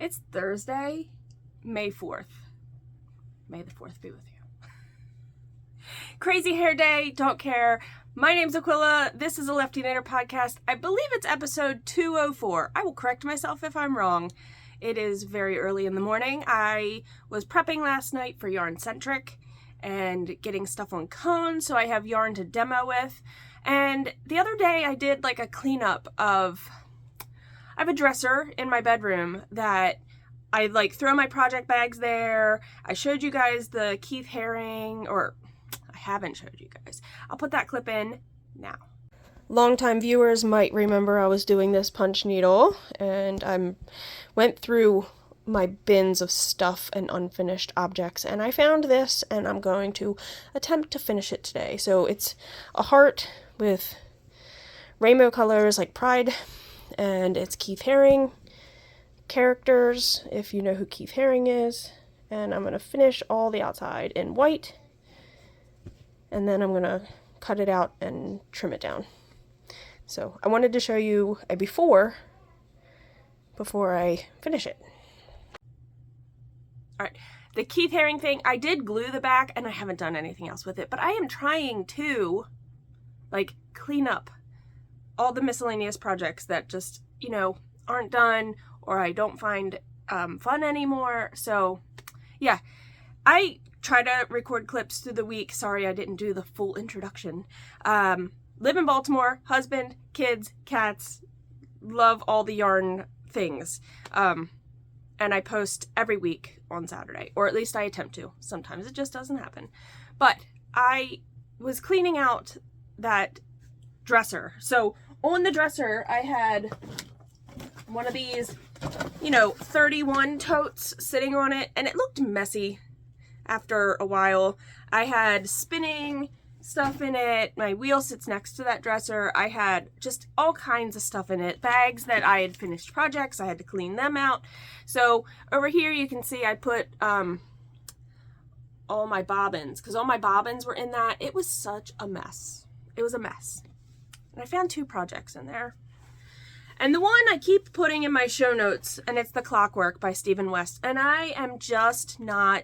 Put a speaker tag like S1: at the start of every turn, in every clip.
S1: It's Thursday, May 4th. May the 4th be with you. Crazy hair day, don't care. My name's Aquila. This is a Lefty Knitter podcast. I believe it's episode 204. I will correct myself if I'm wrong. It is very early in the morning. I was prepping last night for Yarncentrick and getting stuff on Cohen, so I have yarn to demo with. And the other day I did like a cleanup of... I have a dresser in my bedroom that I like throw my project bags there. I showed you guys the Keith Haring, or I haven't showed you guys. I'll put that clip in now. Longtime viewers might remember I was doing this punch needle, and I went through my bins of stuff and unfinished objects, and I found this, and I'm going to attempt to finish it today. So it's a heart with rainbow colors like pride, and it's Keith Haring characters, if you know who Keith Haring is. And I'm going to finish all the outside in white, and then I'm going to cut it out and trim it down. So I wanted to show you a before I finish it. Alright, the Keith Haring thing, I did glue the back and I haven't done anything else with it, but I am trying to like clean up all the miscellaneous projects that just, you know, aren't done or I don't find fun anymore. So yeah, I try to record clips through the week. Sorry I didn't do the full introduction. Live in Baltimore, husband, kids, cats, love all the yarn things. And I post every week on Saturday, or at least I attempt to. Sometimes it just doesn't happen. But I was cleaning out that dresser. So on the dresser, I had one of these, you know, 31 totes sitting on it, and it looked messy after a while. I had spinning stuff in it. My wheel sits next to that dresser. I had just all kinds of stuff in it. Bags that I had finished projects. I had to clean them out. So over here you can see I put all my bobbins, because all my bobbins were in that. It was such a mess. It was a mess. And I found 2 projects in there. And the one I keep putting in my show notes, and it's the Clockwork by Stephen West. And I am just not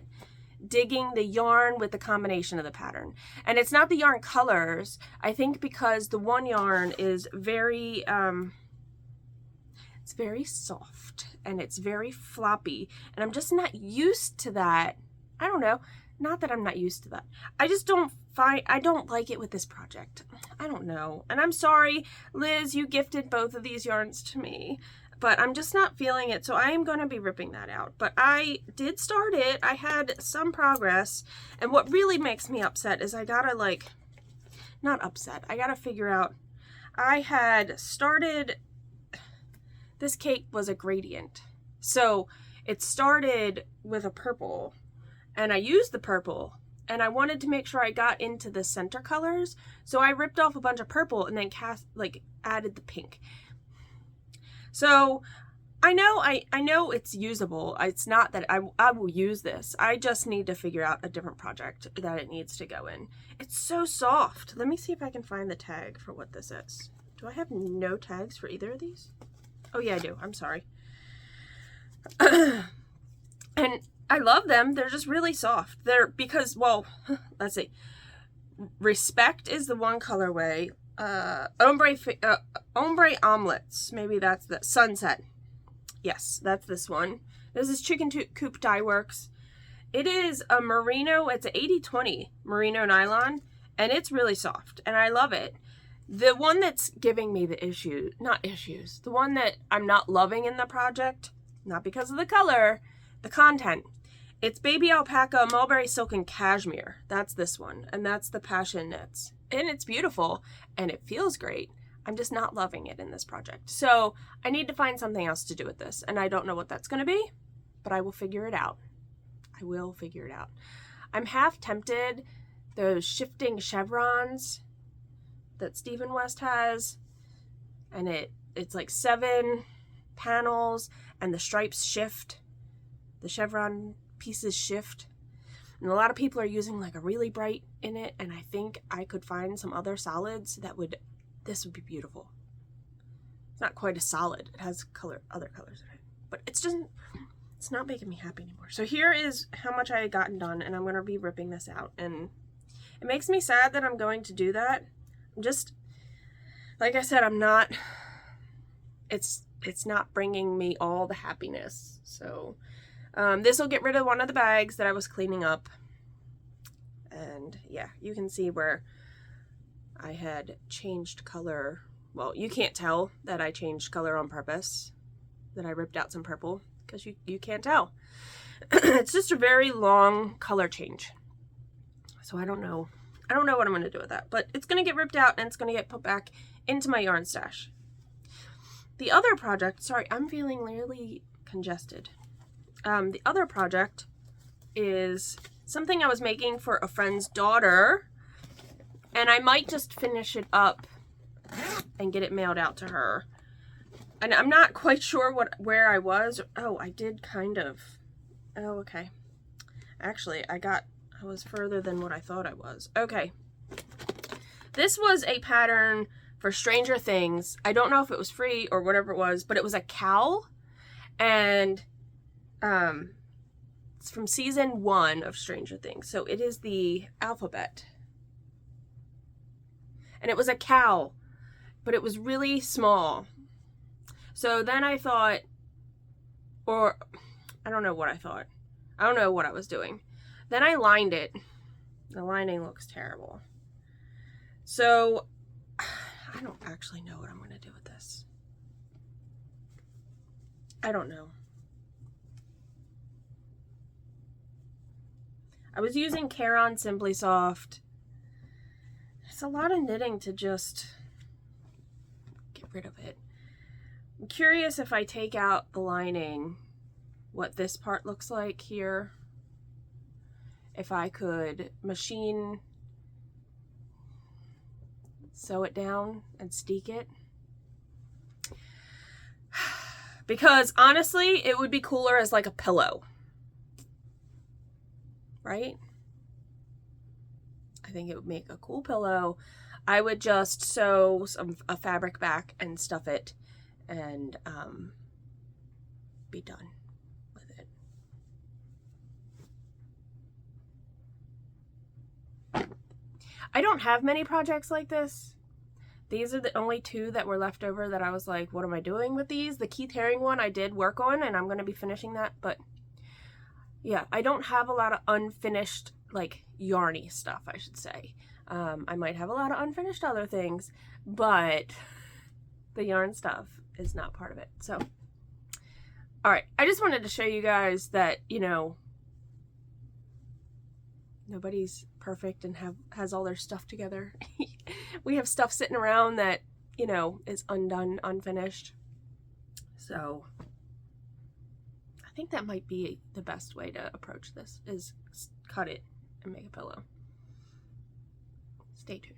S1: digging the yarn with the combination of the pattern. And it's not the yarn colors, I think, because the one yarn is very, it's very soft and it's very floppy. And I'm just not used to that. I don't know. Not that I'm not used to that. I just don't I don't like it with this project. I don't know. And I'm sorry, Liz, you gifted both of these yarns to me, but I'm just not feeling it. So I am going to be ripping that out. But I did start it. I had some progress. And what really makes me upset is I gotta not upset. I gotta figure out, I had started, this cake was a gradient. So it started with a purple, and I used the purple, and I wanted to make sure I got into the center colors. So I ripped off a bunch of purple and then added the pink. So I know it's usable. It's not that I will use this. I just need to figure out a different project that it needs to go in. It's so soft. Let me see if I can find the tag for what this is. Do I have no tags for either of these? Oh yeah, I do. I'm sorry. And I love them. They're just really soft. They're because, well, let's see. Respect is the one colorway. Ombre omelets. Maybe that's the sunset. Yes, that's this one. This is Chicken Coop Dye Works. It is a merino. It's an 80/20 merino nylon, and it's really soft, and I love it. The one that's giving me the the one that I'm not loving in the project, not because of the color, the content. It's Baby Alpaca, Mulberry Silk, and Cashmere. That's this one, and that's the Passion Knits. And it's beautiful, and it feels great. I'm just not loving it in this project. So I need to find something else to do with this, and I don't know what that's going to be, but I will figure it out. I will figure it out. I'm half tempted, those shifting chevrons that Stephen West has, and it's like 7 panels, and the stripes shift. The chevron pieces shift, and a lot of people are using like a really bright in it, and I think I could find some other solids that this would be beautiful. It's not quite a solid, it has other colors in it, but but it's not making me happy anymore. So here is how much I had gotten done, and I'm going to be ripping this out, and it makes me sad that I'm going to do that. I'm just, like I said, I'm not, it's not bringing me all the happiness. So this will get rid of one of the bags that I was cleaning up. And yeah, you can see where I had changed color. Well, you can't tell that I changed color on purpose, that I ripped out some purple, because you can't tell. It's just a very long color change. So I don't know what I'm going to do with that, but it's going to get ripped out and it's going to get put back into my yarn stash. The other project, sorry, I'm feeling really congested. The other project is something I was making for a friend's daughter, and I might just finish it up and get it mailed out to her. And I'm not quite sure where I was. Oh, I did kind of. Oh, okay. Actually, I was further than what I thought I was. Okay. This was a pattern for Stranger Things. I don't know if it was free or whatever it was, but it was a cowl. And it's from season 1 of Stranger Things. So it is the alphabet. And it was a cowl, but it was really small. So then I thought, or I don't know what I thought. I don't know what I was doing. Then I lined it. The lining looks terrible. So I don't actually know what I'm going to do with this. I don't know. I was using Caron Simply Soft. It's a lot of knitting to just get rid of it. I'm curious if I take out the lining, what this part looks like here. If I could machine, sew it down and steek it. Because honestly, it would be cooler as like a pillow. Right? I think it would make a cool pillow. I would just sew a fabric back and stuff it and be done with it. I don't have many projects like this. These are the only 2 that were left over that I was like, what am I doing with these? The Keith Haring one I did work on, and I'm going to be finishing that, but yeah, I don't have a lot of unfinished, like, yarny stuff, I should say. I might have a lot of unfinished other things, but the yarn stuff is not part of it. So, all right, I just wanted to show you guys that, you know, nobody's perfect and has all their stuff together. We have stuff sitting around that, you know, is undone, unfinished. So I think that might be the best way to approach this, is cut it and make a pillow. Stay tuned.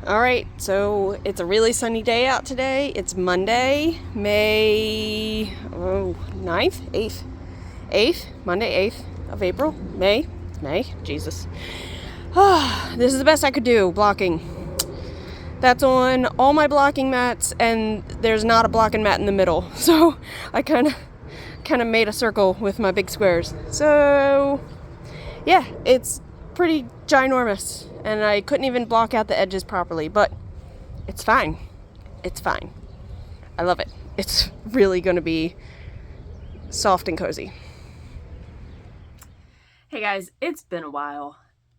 S1: All right, so it's a really sunny day out today. It's Monday, May 9th, 8th, Monday 8th of April, May, Jesus. This is the best I could do, blocking. That's on all my blocking mats, and there's not a blocking mat in the middle. So I kind of made a circle with my big squares. So yeah, it's pretty ginormous, and I couldn't even block out the edges properly, but it's fine. It's fine. I love it. It's really going to be soft and cozy. Hey guys, it's been a while.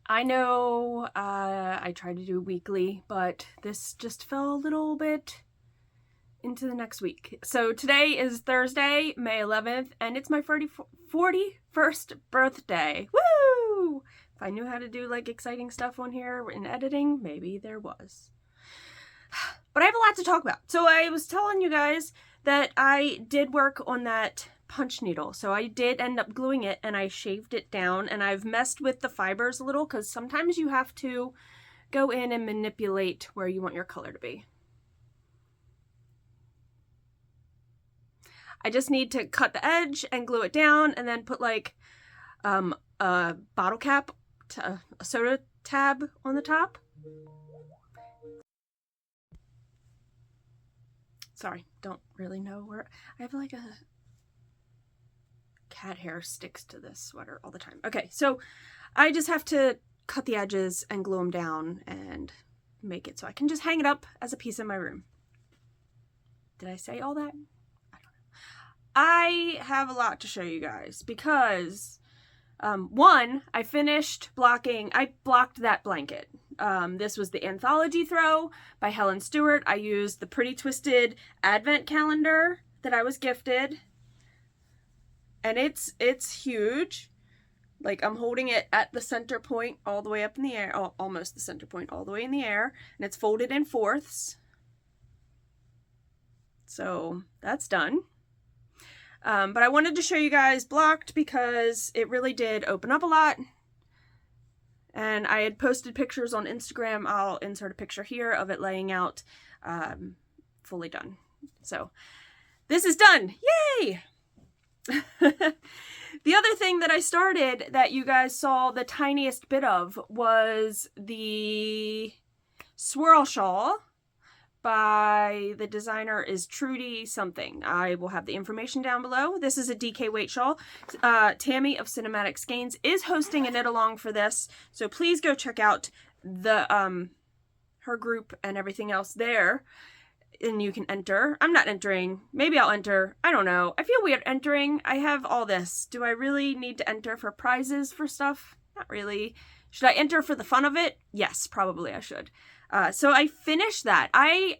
S1: I know I tried to do weekly, but this just fell a little bit into the next week. So today is Thursday, May 11th, and it's my 41st birthday. Woo! If I knew how to do like exciting stuff on here in editing, maybe there was. But I have a lot to talk about. So I was telling you guys that I did work on that punch needle. So I did end up gluing it, and I shaved it down, and I've messed with the fibers a little because sometimes you have to go in and manipulate where you want your color to be. I just need to cut the edge and glue it down, and then put like a bottle cap, a soda tab on the top. Sorry, don't really know where. I have like a cat hair sticks to this sweater all the time. Okay, so I just have to cut the edges and glue them down and make it so I can just hang it up as a piece in my room. Did I say all that? I don't know. I have a lot to show you guys because one, I finished blocking. I blocked that blanket. This was the Anthology throw by Helen Stewart. I used the Pretty Twisted Advent calendar that I was gifted. And it's huge. Like, I'm holding it at the center point all the way up in the air. Oh, almost the center point all the way in the air. And it's folded in fourths. So that's done. But I wanted to show you guys blocked because it really did open up a lot. And I had posted pictures on Instagram. I'll insert a picture here of it laying out fully done. So this is done. Yay! The other thing that I started that you guys saw the tiniest bit of was the SWIRL shawl by the designer is Trudy something. I will have the information down below. This is a DK weight shawl. Tammy of Cinematic Skeins is hosting a knit along for this, so please go check out the her group and everything else there. And you can enter. I'm not entering. Maybe I'll enter. I don't know. I feel weird entering. I have all this. Do I really need to enter for prizes for stuff? Not really. Should I enter for the fun of it? Yes, probably I should. So I finished that. I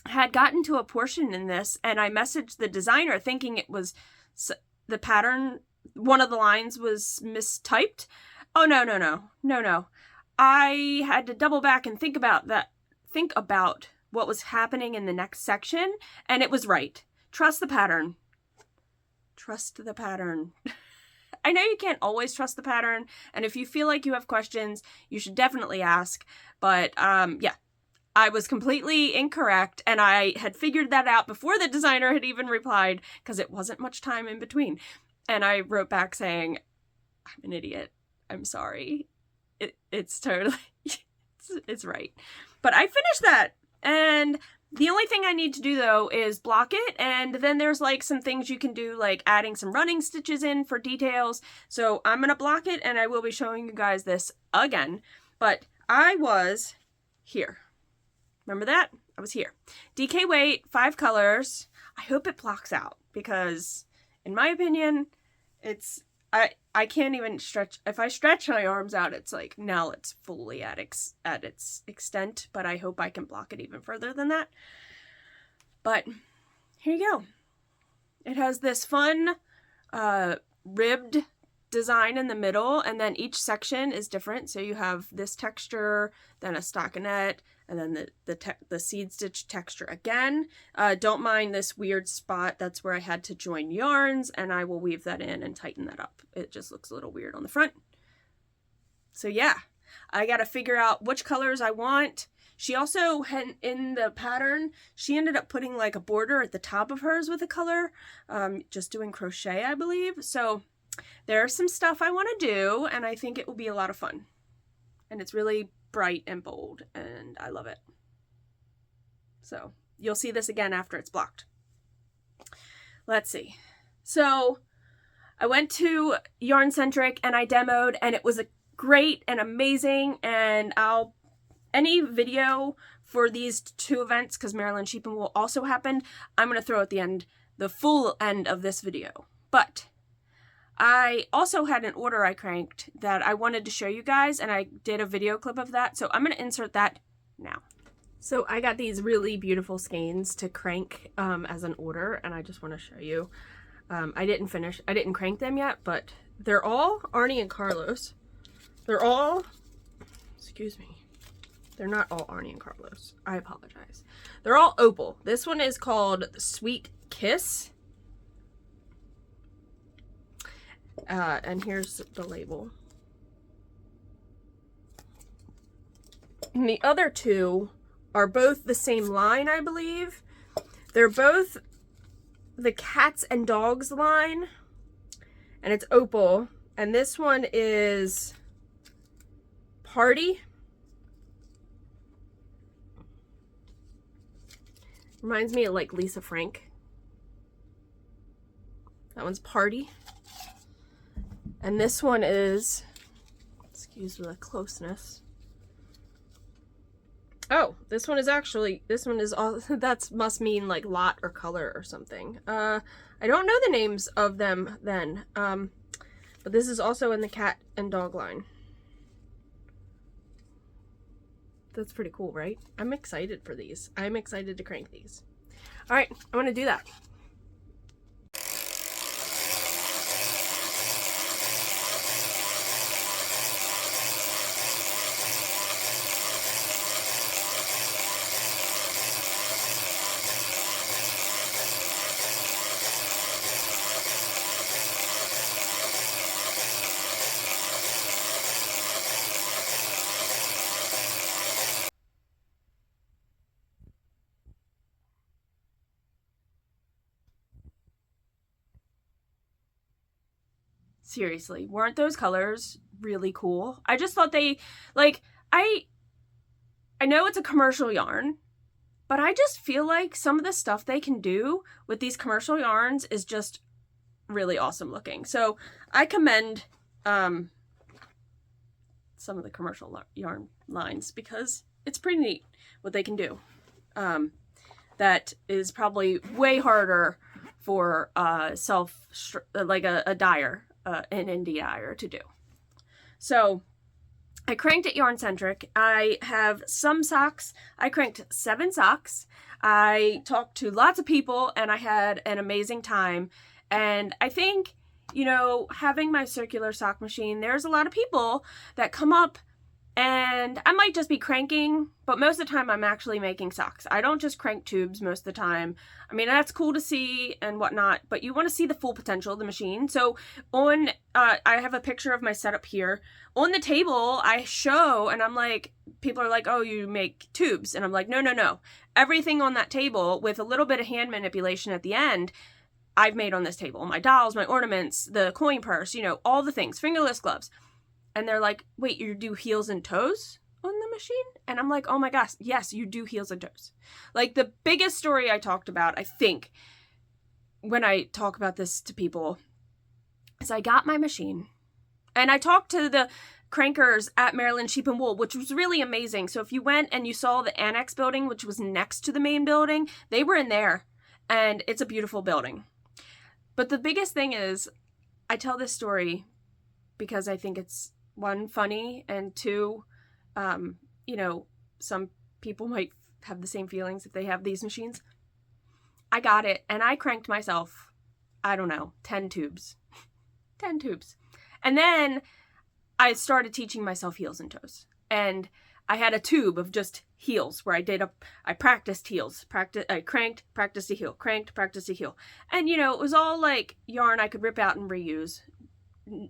S1: had gotten to a portion in this and I messaged the designer thinking it was the pattern. One of the lines was mistyped. Oh, no. I had to double back and think about what was happening in the next section, and it was right. Trust the pattern. Trust the pattern. I know you can't always trust the pattern, and if you feel like you have questions, you should definitely ask, but yeah, I was completely incorrect, and I had figured that out before the designer had even replied, because it wasn't much time in between, and I wrote back saying, I'm an idiot. I'm sorry. It's totally, it's right. But I finished that. And the only thing I need to do, though, is block it, and then there's, like, some things you can do, like adding some running stitches in for details. So I'm going to block it, and I will be showing you guys this again. But I was here. Remember that? I was here. DK weight, 5 colors. I hope it blocks out, because, in my opinion, it's... I can't even stretch. If I stretch my arms out, it's like, now it's fully at its extent, but I hope I can block it even further than that. But here you go. It has this fun ribbed design in the middle, and then each section is different. So you have this texture, then a stockinette, and then the seed stitch texture again. Don't mind this weird spot. That's where I had to join yarns, and I will weave that in and tighten that up. It just looks a little weird on the front. So yeah, I gotta figure out which colors I want. She also had, in the pattern, she ended up putting like a border at the top of hers with a color, just doing crochet, I believe. So there's some stuff I want to do, and I think it will be a lot of fun. And it's really bright and bold, and I love it. So you'll see this again after it's blocked. Let's see. So I went to Yarncentrick and I demoed, and it was a great and amazing, and any video for these 2 events, because Maryland Sheeping will also happen, I'm going to throw at the end, the full end of this video. But I also had an order I cranked that I wanted to show you guys, and I did a video clip of that, so I'm going to insert that now. So I got these really beautiful skeins to crank as an order, and I just want to show you. I didn't crank them yet, but they're all Arnie and Carlos. They're all, excuse me, they're not all Arnie and Carlos. I apologize. They're all opal. This one is called Sweet Kiss. And here's the label. And the other 2 are both the same line, I believe. They're both the Cats and Dogs line, and it's opal. And this one is Party. Reminds me of like Lisa Frank. That one's Party. And this one is, excuse the closeness. Oh, this one is all, that must mean like lot or color or something. I don't know the names of them then, but this is also in the cat and dog line. That's pretty cool, right? I'm excited for these. I'm excited to crank these. All right, I'm gonna do that. Seriously, weren't those colors really cool? I just thought they, like, I know it's a commercial yarn, but I just feel like some of the stuff they can do with these commercial yarns is just really awesome looking. So I commend some of the commercial yarn lines because it's pretty neat what they can do. That is probably way harder for a dyer, an indie dyer to do. So I cranked at Yarncentrick. I have some socks. I cranked 7 socks. I talked to lots of people and I had an amazing time. And I think, you know, having my circular sock machine, there's a lot of people that come up and I might just be cranking, but most of the time I'm actually making socks. I don't just crank tubes most of the time. I mean, that's cool to see and whatnot, but you want to see the full potential of the machine. So on, I have a picture of my setup here. On the table, I show, and I'm like, people are like, oh, you make tubes. And I'm like, no, no, no. Everything on that table with a little bit of hand manipulation at the end, I've made on this table. My dolls, my ornaments, the coin purse, you know, all the things, fingerless gloves. And they're like, wait, you do heels and toes on the machine? And I'm like, oh my gosh, yes, you do heels and toes. Like the biggest story I talked about, I think, when I talk about this to people, is I got my machine and I talked to the crankers at Maryland Sheep and Wool, which was really amazing. So if you went and you saw the annex building, which was next to the main building, they were in there and it's a beautiful building. But the biggest thing is I tell this story because I think it's, 1, funny, and 2, you know, some people might have the same feelings if they have these machines. I got it, and I cranked myself, I don't know, 10 tubes. 10 tubes. And then I started teaching myself heels and toes. And I had a tube of just heels where I practiced heels. I cranked, practiced a heel, cranked, practiced a heel. And, you know, it was all like yarn I could rip out and reuse.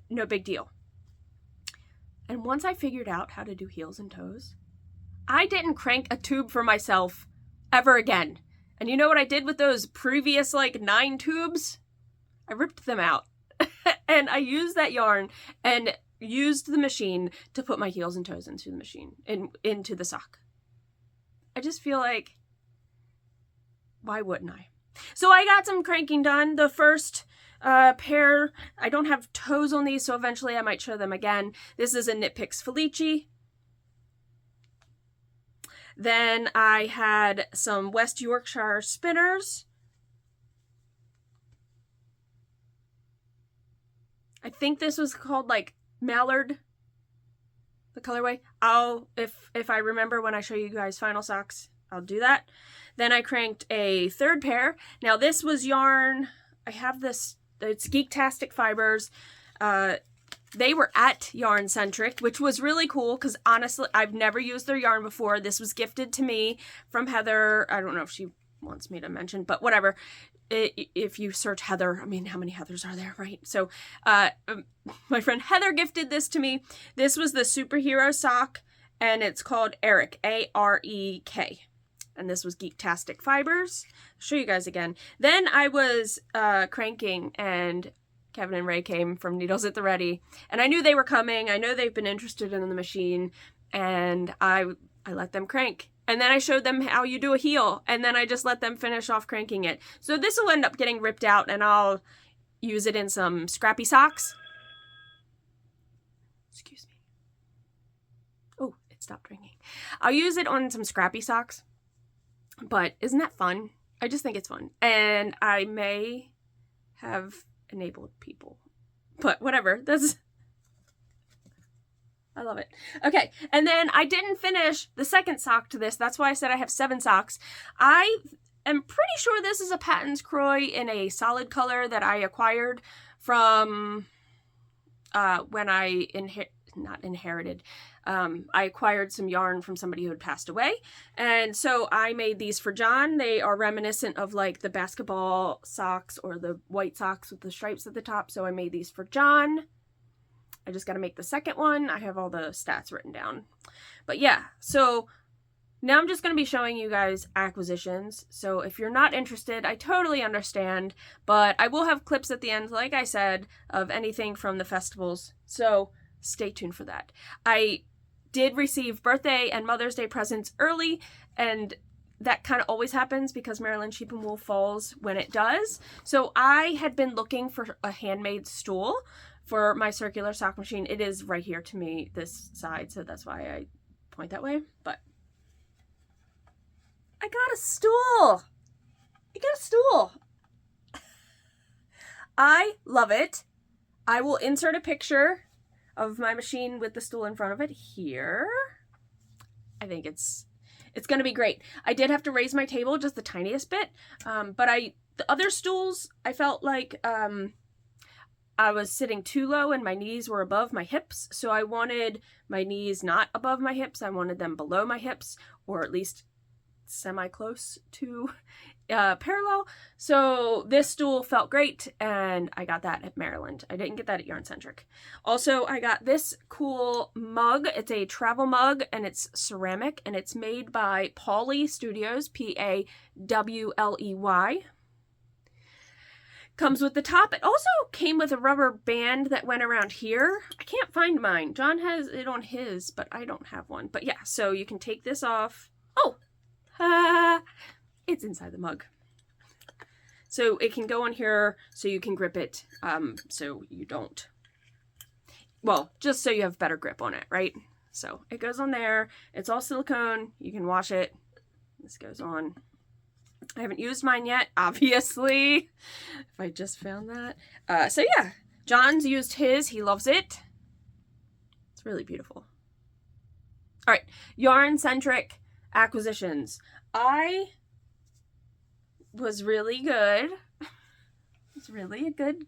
S1: No big deal. And once I figured out how to do heels and toes, I didn't crank a tube for myself ever again. And you know what I did with those previous like 9 tubes? I ripped them out. And I used that yarn and used the machine to put my heels and toes into the machine, into the sock. I just feel like, why wouldn't I? So I got some cranking done. The first pair, I don't have toes on these, so eventually I might show them again. This is a Knit Picks Felici. Then I had some West Yorkshire spinners. I think this was called like Mallard, the colorway. If I remember when I show you guys final socks, I'll do that. Then I cranked a 3rd pair. Now this was yarn, I have this, it's Geektastic Fibers. They were at Yarncentrick, which was really cool because honestly, I've never used their yarn before. This was gifted to me from Heather. I don't know if she wants me to mention, but whatever. If you search Heather, I mean, how many Heathers are there, right? So my friend Heather gifted this to me. This was the superhero sock, and it's called Eric, A-R-E-K. And this was Geektastic Fibers. I'll show you guys again. Then I was cranking, and Kevin and Ray came from Needles at the Ready, and I knew they were coming. I know they've been interested in the machine, and I let them crank. And then I showed them how you do a heel, and then I just let them finish off cranking it. So this will end up getting ripped out, and I'll use it in some scrappy socks. Excuse me. Oh, it stopped ringing. I'll use it on some scrappy socks, but isn't that fun? I just think it's fun. And I may have enabled people, but whatever. I love it. Okay, and then I didn't finish the second sock to this. That's why I said I have 7 socks. I am pretty sure this is a Patton's Croix in a solid color that I acquired from when I I acquired some yarn from somebody who had passed away. And so I made these for John. They are reminiscent of like the basketball socks or the white socks with the stripes at the top. So I made these for John. I just got to make the second one. I have all the stats written down. But yeah, so now I'm just going to be showing you guys acquisitions. So if you're not interested, I totally understand. But I will have clips at the end, like I said, of anything from the festivals. So stay tuned for that. I did receive birthday and Mother's Day presents early, and that kind of always happens because Maryland Sheep and Wool falls when it does. So I had been looking for a handmade stool for my circular sock machine. It is right here to me, this side, so that's why I point that way. But I got a stool. I love it. I will insert a picture of my machine with the stool in front of it here. I think it's going to be great. I did have to raise my table just the tiniest bit, but the other stools, I felt like I was sitting too low and my knees were above my hips, so I wanted my knees not above my hips. I wanted them below my hips, or at least semi-close to parallel. So this stool felt great, and I got that at Maryland. I didn't get that at Yarncentrick. Also, I got this cool mug. It's a travel mug, and it's ceramic, and it's made by Pawley Studios, Pawley. Comes with the top. It also came with a rubber band that went around here. I can't find mine. John has it on his, but I don't have one. But yeah, so you can take this off. Oh, it's inside the mug. So it can go on here so you can grip it, so you don't, well, just so you have better grip on it, right? So it goes on there. It's all silicone. You can wash it. This goes on. I haven't used mine yet, obviously, if I just found that. So yeah, John's used his. He loves it. It's really beautiful. All right, Yarncentrick acquisitions. I was really good. It's really a good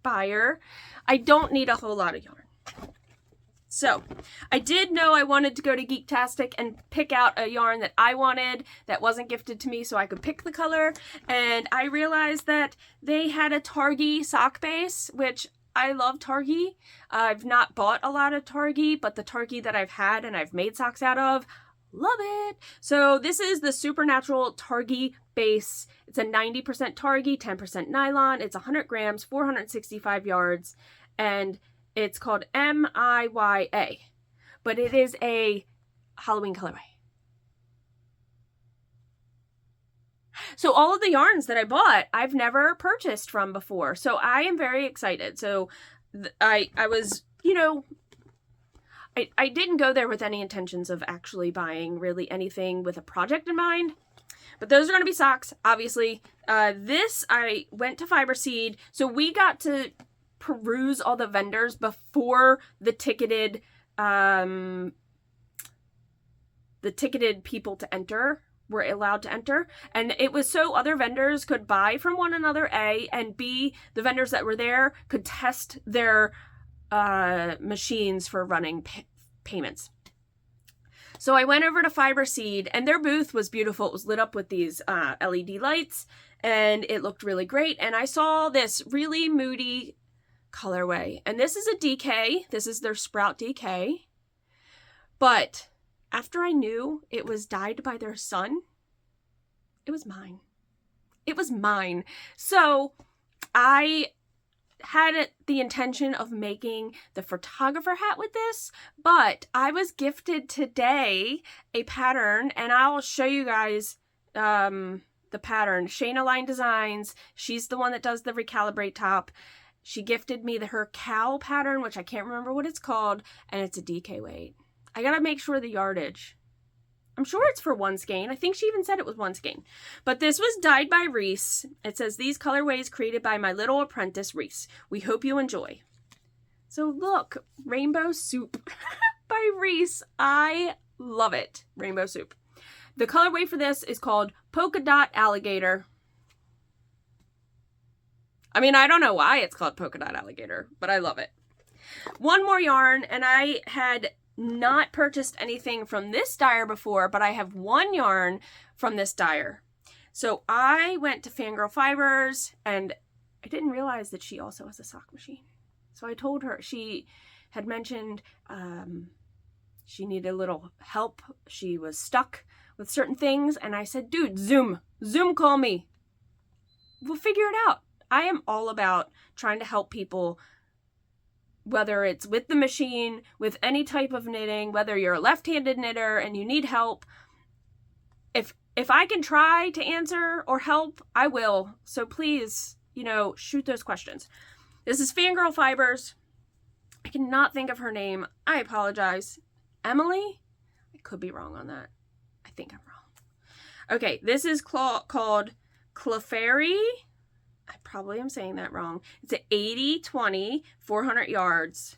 S1: buyer. I don't need a whole lot of yarn. So, I did know I wanted to go to Geektastic and pick out a yarn that I wanted that wasn't gifted to me so I could pick the color. And I realized that they had a Targhee sock base, which I love Targhee. I've not bought a lot of Targhee, but the Targhee that I've had and I've made socks out of, love it. So this is the Supernatural Targhee base. It's a 90% Targhee, 10% nylon. It's 100 grams, 465 yards, and it's called MIYA, but it is a Halloween colorway. So all of the yarns that I bought, I've never purchased from before. So I am very excited. So I was, you know, I didn't go there with any intentions of actually buying really anything with a project in mind. But those are going to be socks, obviously. This, I went to Fiber Seed. So we got to peruse all the vendors before the ticketed people to enter were allowed to enter, and it was so other vendors could buy from one another, A, and B, the vendors that were there could test their machines for running payments. So I went over to Fiber Seed, and their booth was beautiful. It was lit up with these LED lights, and it looked really great. And I saw this really moody colorway, and this is a DK. This is their Sprout DK. But after I knew it was dyed by their son, it was mine. It was mine. So I had the intention of making the photographer hat with this, but I was gifted today a pattern, and I'll show you guys the pattern. Shana Line Designs, she's the one that does the recalibrate top. She gifted me her cowl pattern, which I can't remember what it's called, and it's a DK weight. I gotta make sure the yardage. I'm sure it's for 1 skein. I think she even said it was 1 skein. But this was dyed by Reese. It says, these colorways created by my little apprentice, Reese. We hope you enjoy. So look, Rainbow Soup by Reese. I love it. Rainbow Soup. The colorway for this is called Polka Dot Alligator. I mean, I don't know why it's called Polka Dot Alligator, but I love it. One more yarn, and I had not purchased anything from this dyer before, but I have one yarn from this dyer. So I went to Fangirl Fibers, and I didn't realize that she also has a sock machine. So I told her, she had mentioned she needed a little help. She was stuck with certain things, and I said, dude, Zoom call me. We'll figure it out. I am all about trying to help people, whether it's with the machine, with any type of knitting, whether you're a left-handed knitter and you need help. If I can try to answer or help, I will. So please, shoot those questions. This is Fangirl Fibers. I cannot think of her name. I apologize. Emily? I could be wrong on that. I think I'm wrong. Okay, this is called Clefairy. I probably am saying that wrong. It's an 80-20, 400 yards.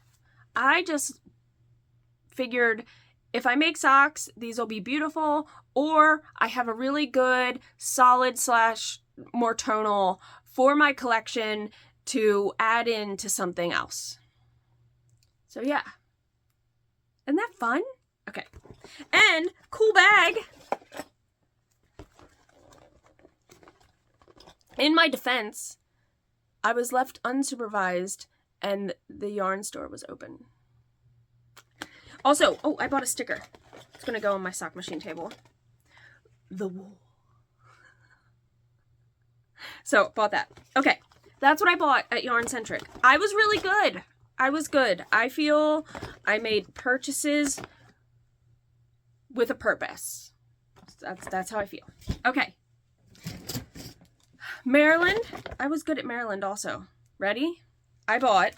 S1: I just figured if I make socks, these will be beautiful, or I have a really good solid / more tonal for my collection to add into something else. So yeah. Isn't that fun? Okay. And cool bag. In my defense, I was left unsupervised and the yarn store was open. Also, I bought a sticker. It's going to go on my sock machine table. The wool. So, bought that. Okay, that's what I bought at Yarncentrick. I was really good. I was good. I feel I made purchases with a purpose. That's how I feel. Okay. Maryland. I was good at Maryland also. Ready? I bought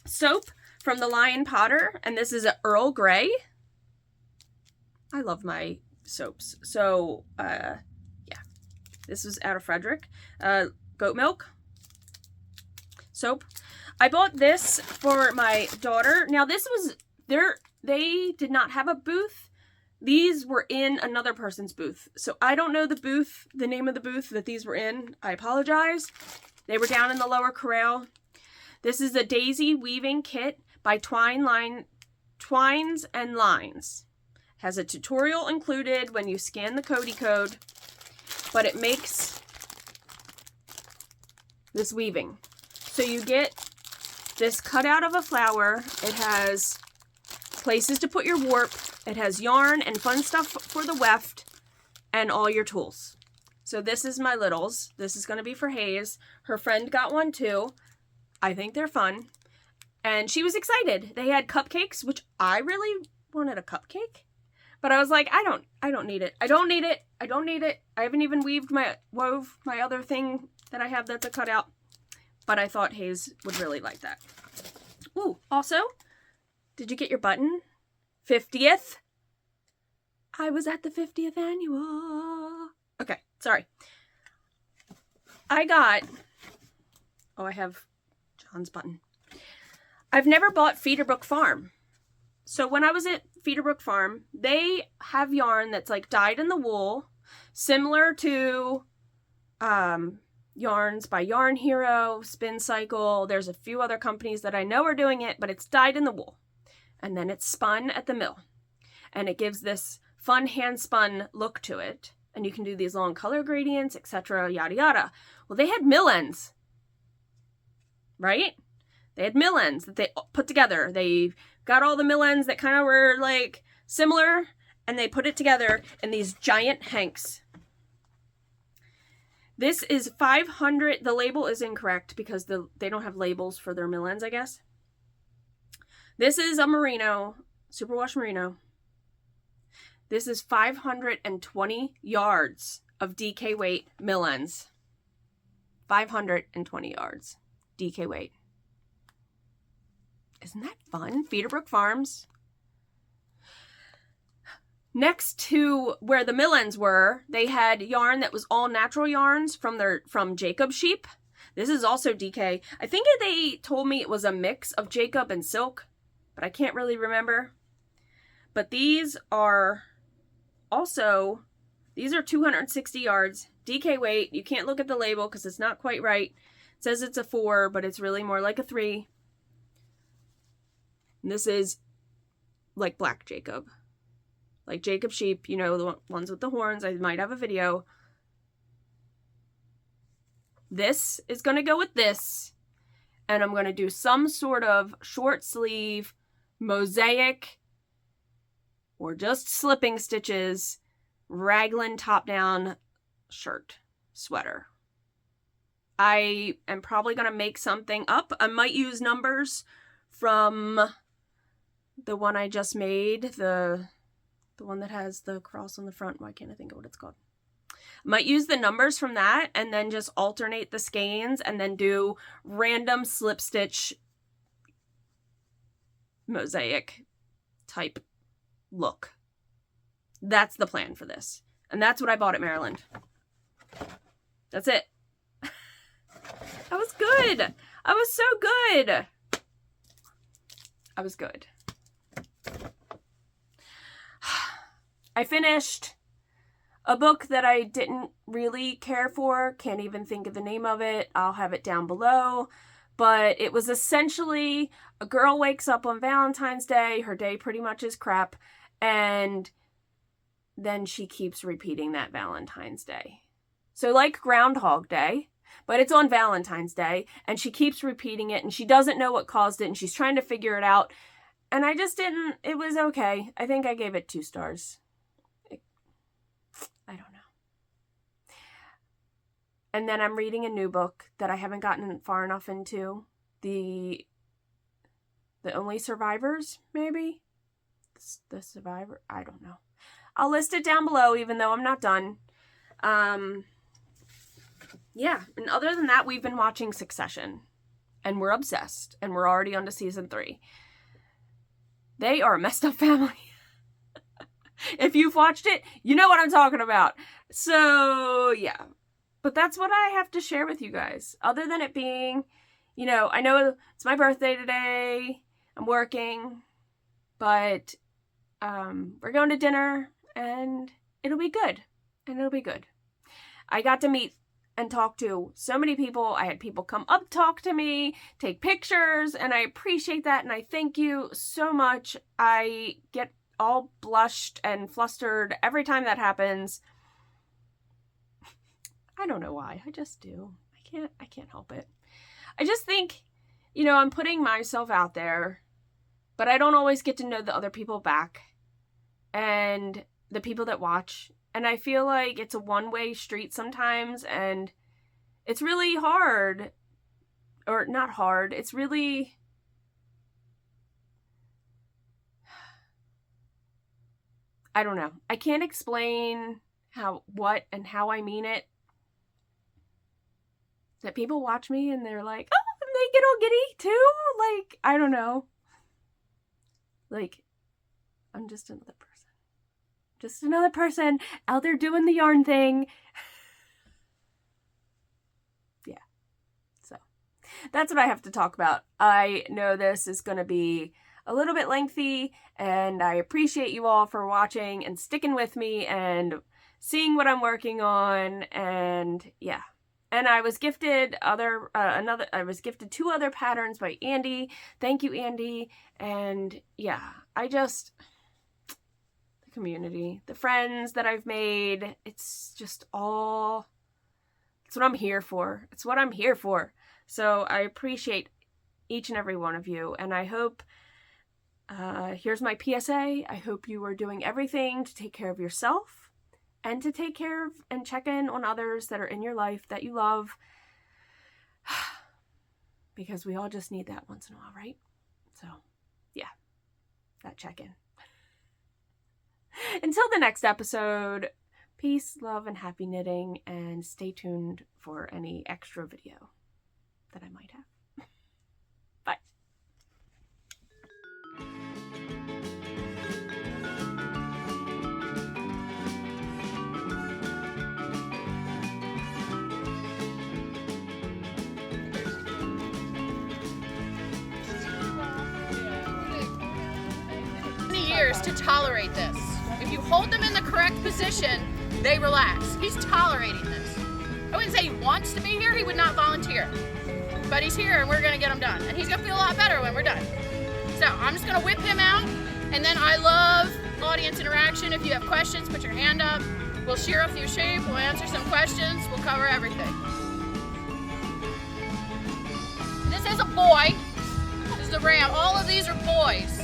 S1: soap from the Lion Potter, and this is an Earl Grey. I love my soaps. So, yeah. This was out of Frederick. Goat milk. Soap. I bought this for my daughter. Now, this was they did not have a booth. These were in another person's booth. So I don't know the name of the booth that these were in. I apologize. They were down in the lower corral. This is a daisy weaving kit by Twines and Lines. Has a tutorial included when you scan the Cody code, but it makes this weaving. So you get this cutout of a flower. It has places to put your warp. It has yarn and fun stuff for the weft and all your tools. So this is my littles. This is going to be for Hayes. Her friend got one too. I think they're fun. And she was excited. They had cupcakes, which I really wanted a cupcake. But I was like, I don't need it. I don't need it. I don't need it. I haven't even wove my other thing that I have that's a cutout. But I thought Hayes would really like that. Ooh, also, did you get your button? 50th? I was at the 50th annual. Okay, sorry. I have John's button. I've never bought Feederbrook Farm. So when I was at Feederbrook Farm, they have yarn that's like dyed in the wool, similar to yarns by Yarn Hero, Spin Cycle. There's a few other companies that I know are doing it, but it's dyed in the wool. And then it's spun at the mill. And it gives this fun hand-spun look to it. And you can do these long color gradients, etc., yada yada. Well, they had mill ends. Right? They had mill ends that they put together. They got all the mill ends that kind of were like similar, and they put it together in these giant hanks. This is 500. The label is incorrect because they don't have labels for their millends, I guess. This is a merino, superwash merino. This is 520 yards of DK weight millends. 520 yards DK weight. Isn't that fun? Feederbrook Farms. Next to where the millends were, they had yarn that was all natural yarns from Jacob sheep. This is also DK. I think they told me it was a mix of Jacob and silk, but I can't really remember. But these are also, these are 260 yards, DK weight. You can't look at the label because it's not quite right. It says it's a 4, but it's really more like a 3. And this is like black Jacob. Like Jacob sheep, you know, the ones with the horns. I might have a video. This is going to go with this. And I'm going to do some sort of short sleeve, mosaic, or just slipping stitches, raglan top-down shirt, sweater. I am probably going to make something up. I might use numbers from the one I just made, the one that has the cross on the front. Why can't I think of what it's called? Might use the numbers from that and then just alternate the skeins and then do random slip stitch mosaic type look. That's the plan for this. And that's what I bought at Maryland. That's it. That was good. I was so good. I was good. I finished a book that I didn't really care for. Can't even think of the name of it. I'll have it down below. But it was essentially a girl wakes up on Valentine's Day. Her day pretty much is crap. And then she keeps repeating that Valentine's Day. So like Groundhog Day, but it's on Valentine's Day. And she keeps repeating it. And she doesn't know what caused it. And she's trying to figure it out. And I just didn't. It was okay. I think I gave it 2 stars. I don't know. And then I'm reading a new book that I haven't gotten far enough into. The Only Survivors, maybe? The Survivor? I don't know. I'll list it down below, even though I'm not done. Yeah, and other than that, we've been watching Succession. And we're obsessed. And we're already on to season 3. They are a messed up family. If you've watched it, you know what I'm talking about. So, yeah. But that's what I have to share with you guys. Other than it being, you know, I know it's my birthday today. I'm working. But we're going to dinner. And it'll be good. And it'll be good. I got to meet and talk to so many people. I had people come up, talk to me, take pictures. And I appreciate that. And I thank you so much. I get all blushed and flustered every time that happens. I don't know why. I just do. I can't help it. I just think, you know, I'm putting myself out there, but I don't always get to know the other people back and the people that watch. And I feel like it's a one-way street sometimes, and it's really hard. Or not hard. It's really... I don't know. I can't explain what and how I mean it. That people watch me and they're like, oh, and they get all giddy too? Like, I don't know. Like, I'm just another person. Just another person out there doing the yarn thing. Yeah. So, that's what I have to talk about. I know this is going to be a little bit lengthy, and I appreciate you all for watching and sticking with me and seeing what I'm working on. And yeah, and I was gifted I was gifted 2 other patterns by Andy. Thank you, Andy. And yeah, the community, the friends that I've made, it's just all, it's what I'm here for. It's what I'm here for. So I appreciate each and every one of you, and I hope here's my PSA. I hope you are doing everything to take care of yourself and to take care of and check in on others that are in your life that you love. Because we all just need that once in a while, right? So, yeah, that check-in. Until the next episode, peace, love, and happy knitting, and stay tuned for any extra video that I might have. Bye.
S2: To tolerate this. If you hold them in the correct position, they relax. He's tolerating this. I wouldn't say he wants to be here, he would not volunteer. But he's here and we're gonna get him done. And he's gonna feel a lot better when we're done. So I'm just gonna whip him out, and then I love audience interaction. If you have questions, put your hand up. We'll share a few shape, we'll answer some questions, we'll cover everything. This is a boy. This is the ram. All of these are boys.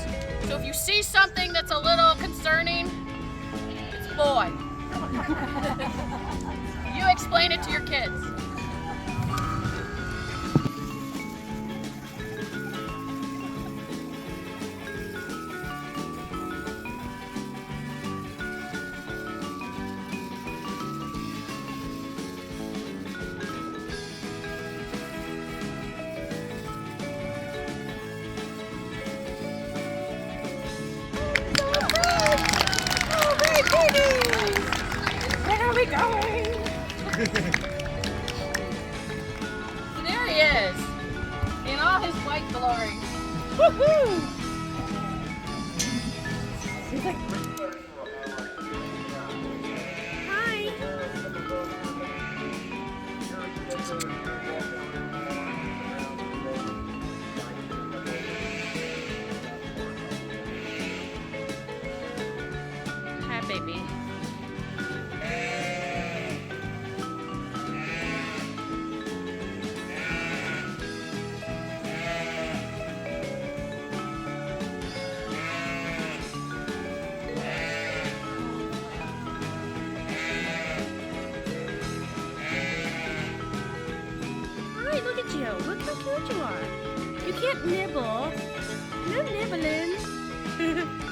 S2: So if you see something that's a little concerning, it's a boy. You explain it to your kids.
S1: Where are we going?
S2: There he is, in all his white glory.
S1: Woohoo! Hi.
S2: Hi, baby.
S1: Hi, look at you. Look how cute you are. You can't nibble. No nibbling.